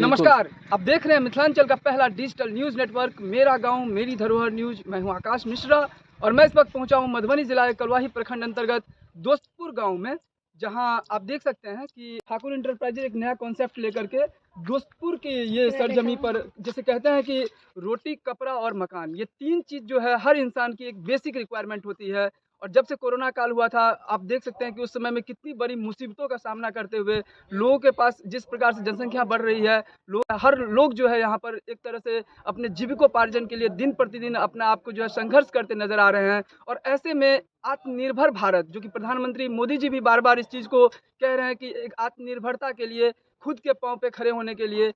नमस्कार, आप देख रहे हैं मिथिलांचल का पहला डिजिटल न्यूज़ नेटवर्क मेरा गांव मेरी धरोहर न्यूज़। मैं हूं आकाश मिश्रा और मैं इस वक्त पहुंचा हूं मधुबनी जिला के कलवाही प्रखंड अंतर्गत दोस्तपुर गांव में, जहां आप देख सकते हैं कि ठाकुर इंटरप्राइजेज एक नया कॉन्सेप्ट लेकर के दोस्तपुर की ये सरजमी पर, जैसे कहते हैं कि रोटी, कपड़ा और मकान, ये तीन चीज़ जो है हर इंसान की एक बेसिक रिक्वायरमेंट होती है। और जब से कोरोना काल हुआ था, आप देख सकते हैं कि उस समय में कितनी बड़ी मुसीबतों का सामना करते हुए लोगों के पास जिस प्रकार से जनसंख्या बढ़ रही है, हर लोग जो है यहाँ पर एक तरह से अपने जीविकोपार्जन के लिए दिन प्रतिदिन अपना आप को जो है संघर्ष करते नजर आ रहे हैं। और ऐसे में आत्मनिर्भर भारत, जो कि प्रधानमंत्री मोदी जी भी बार बार इस चीज़ को कह रहे हैं कि एक आत्मनिर्भरता के लिए, खुद के पाँव पे खड़े होने के लिए,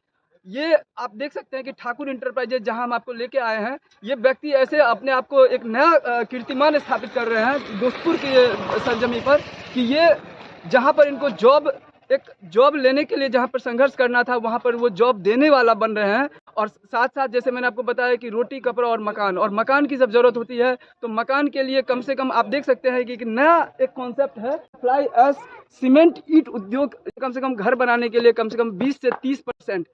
ये आप देख सकते हैं कि ठाकुर इंटरप्राइजेज जहां हम आपको लेके आए हैं, ये व्यक्ति ऐसे अपने आप को एक नया कीर्तिमान स्थापित कर रहे हैं दोस्तपुर की सरजमी पर, कि ये जहां पर इनको जॉब लेने के लिए जहां पर संघर्ष करना था, वहां पर वो जॉब देने वाला बन रहे हैं। और साथ साथ जैसे मैंने आपको बताया कि रोटी, कपड़ा और मकान की जब जरूरत होती है तो मकान के लिए कम से कम आप देख सकते हैं कि नया एक कॉन्सेप्ट है फ्लाई एश सीमेंट ईंट उद्योग। कम से कम घर बनाने के लिए कम से कम 20 से 30%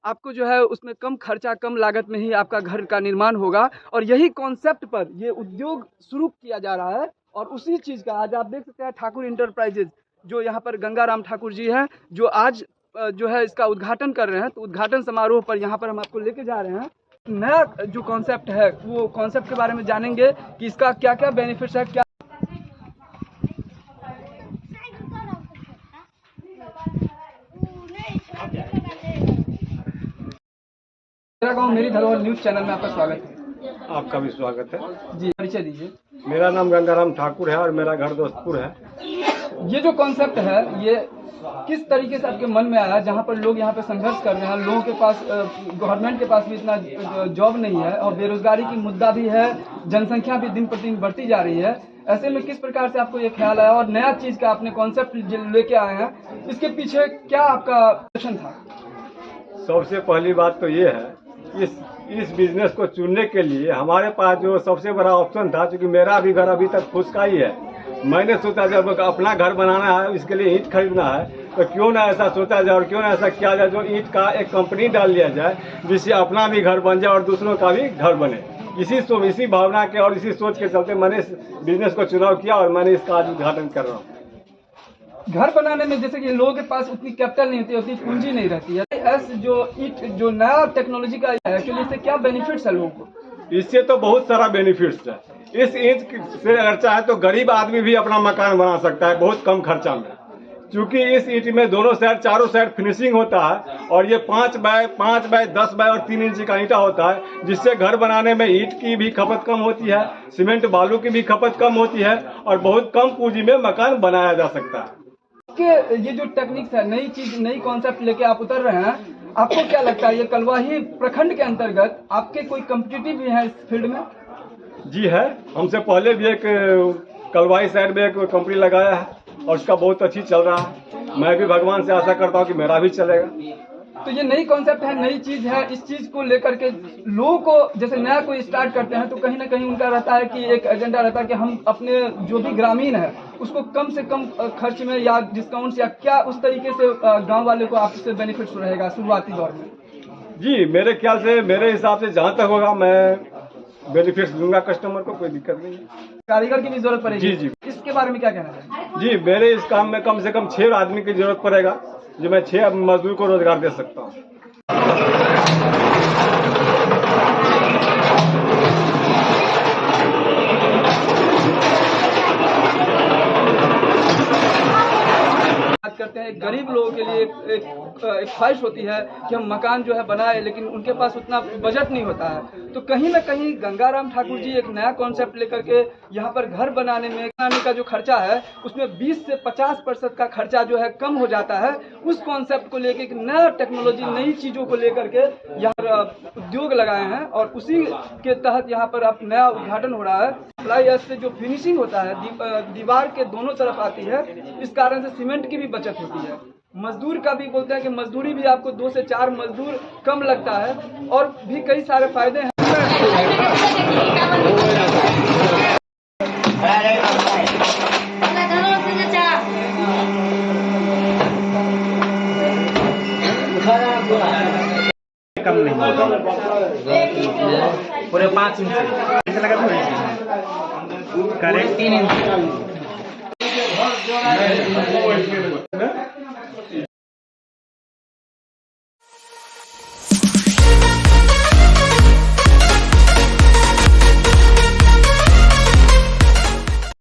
आपको जो है उसमें कम खर्चा, कम लागत में ही आपका घर का निर्माण होगा। और यही कॉन्सेप्ट पर ये उद्योग शुरू किया जा रहा है। और उसी चीज़ का आज आप देख सकते हैं ठाकुर इंटरप्राइजेज, जो यहाँ पर गंगाराम ठाकुर जी हैं, जो आज जो है इसका उद्घाटन कर रहे हैं। तो उद्घाटन समारोह पर यहाँ पर हम आपको लेके जा रहे हैं। नया जो कॉन्सेप्ट है, वो कॉन्सेप्ट के बारे में जानेंगे कि इसका क्या क्या बेनिफिट्स है। क्या मेरा गांव मेरी धरोहर न्यूज़ चैनल में आपका स्वागत है। आपका भी स्वागत है जी, परिचय दीजिए। मेरा नाम गंगाराम ठाकुर है और मेरा घर दोस्तपुर है। ये जो कॉन्सेप्ट है, ये किस तरीके से आपके मन में आया, जहाँ पर लोग यहाँ पे संघर्ष कर रहे हैं, लोगों के पास, गवर्नमेंट के पास भी इतना जॉब नहीं है और बेरोजगारी की मुद्दा भी है, जनसंख्या भी दिन प्रतिदिन बढ़ती जा रही है। ऐसे में किस प्रकार से आपको ये ख्याल आया और नया चीज़ का आपने कॉन्सेप्ट लेके आए हैं, इसके पीछे क्या आपका प्रश्न था? सबसे पहली बात तो ये है, इस बिजनेस को चुनने के लिए हमारे पास जो सबसे बड़ा ऑप्शन था, क्योंकि मेरा भी घर अभी तक फुसका ही है। मैंने सोचा जब अपना घर बनाना है, इसके लिए ईंट खरीदना है, तो क्यों ना ऐसा सोचा जाए और क्यों ना ऐसा किया जाए जो ईंट का एक कंपनी डाल लिया जाए, जिससे अपना भी घर बन जाए और दूसरों का भी घर बने। इसी भावना के और इसी सोच के चलते मैंने इस बिजनेस को चुनाव किया और मैंने इसका आज उद्घाटन कर रहा हूँ। घर बनाने में जैसे कि लोगों के पास उतनी कैपिटल नहीं होती, उतनी पूंजी नहीं रहती है। जो नया टेक्नोलॉजी का है, एक्चुअली इससे क्या बेनिफिट्स है लोगों को? इससे तो बहुत सारा बेनिफिट्स है। इस ईंट से अगर चाहे तो गरीब आदमी भी अपना मकान बना सकता है बहुत कम खर्चा में, क्योंकि इस ईंट में दोनों साइड, चारों साइड फिनिशिंग होता है। और ये 5 बाय 10 बाय और 3 इंच का ईंटा होता है, जिससे घर बनाने में ईंट की भी खपत कम होती है, सीमेंट बालू की भी खपत कम होती है और बहुत कम पूंजी में मकान बनाया जा सकता है। ये जो टेक्निक्स है, नई चीज, नई कॉन्सेप्ट लेके आप उतर रहे हैं, आपको क्या लगता है ये कलवाही प्रखंड के अंतर्गत आपके कोई कॉम्पिटिटिव भी है इस फील्ड में? जी है, हमसे पहले भी एक कलवाही साइड में एक कंपनी लगाया है और उसका बहुत अच्छी चल रहा है। मैं भी भगवान से आशा करता हूँ कि मेरा भी चलेगा। तो ये नई कॉन्सेप्ट है, नई चीज है। इस चीज को लेकर के लोगों को जैसे नया कोई स्टार्ट करते हैं तो कहीं ना कहीं उनका रहता है कि एक एजेंडा रहता है कि हम अपने जो भी ग्रामीण है उसको कम से कम खर्च में या डिस्काउंट्स या क्या उस तरीके से गांव वाले को आपसे बेनिफिट्स रहेगा शुरुआती दौर में? जी, मेरे ख्याल से, मेरे हिसाब से जहाँ तक होगा मैं बेनिफिट्स दूंगा कस्टमर को, कोई दिक्कत नहीं है। कारीगर की भी जरूरत पड़ेगी? जी। इसके बारे में क्या कहना है? जी, मेरे इस काम में कम से कम 6 आदमी की जरूरत पड़ेगा, जो मैं 6 मजदूर को रोजगार दे सकता हूँ। करते हैं गरीब लोगों के लिए एक ख्वाहिश होती है कि हम मकान जो है बनाए, लेकिन उनके पास उतना बजट नहीं होता है। तो कहीं ना कहीं गंगाराम ठाकुर जी एक नया कॉन्सेप्ट लेकर के यहाँ पर घर बनाने का जो खर्चा है उसमें 20 से 50% का खर्चा जो है कम हो जाता है। उस कॉन्सेप्ट को लेकर एक नया टेक्नोलॉजी, नई चीज़ों को लेकर के यहाँ पर उद्योग लगाए हैं और उसी के तहत यहाँ पर अब नया उद्घाटन हो रहा है। फ्लाई ऐश से जो फिनिशिंग होता है दीवार के दोनों तरफ आती है, इस कारण से सीमेंट की भी बचत होती है। मजदूर का भी बोलते हैं कि मजदूरी भी आपको 2 से 4 मजदूर कम लगता है और भी कई सारे फायदे हैं। कम नहीं होगा। पूरे 5 इंच से ऐसा लगा थोड़ी करेक्ट 3 इंच।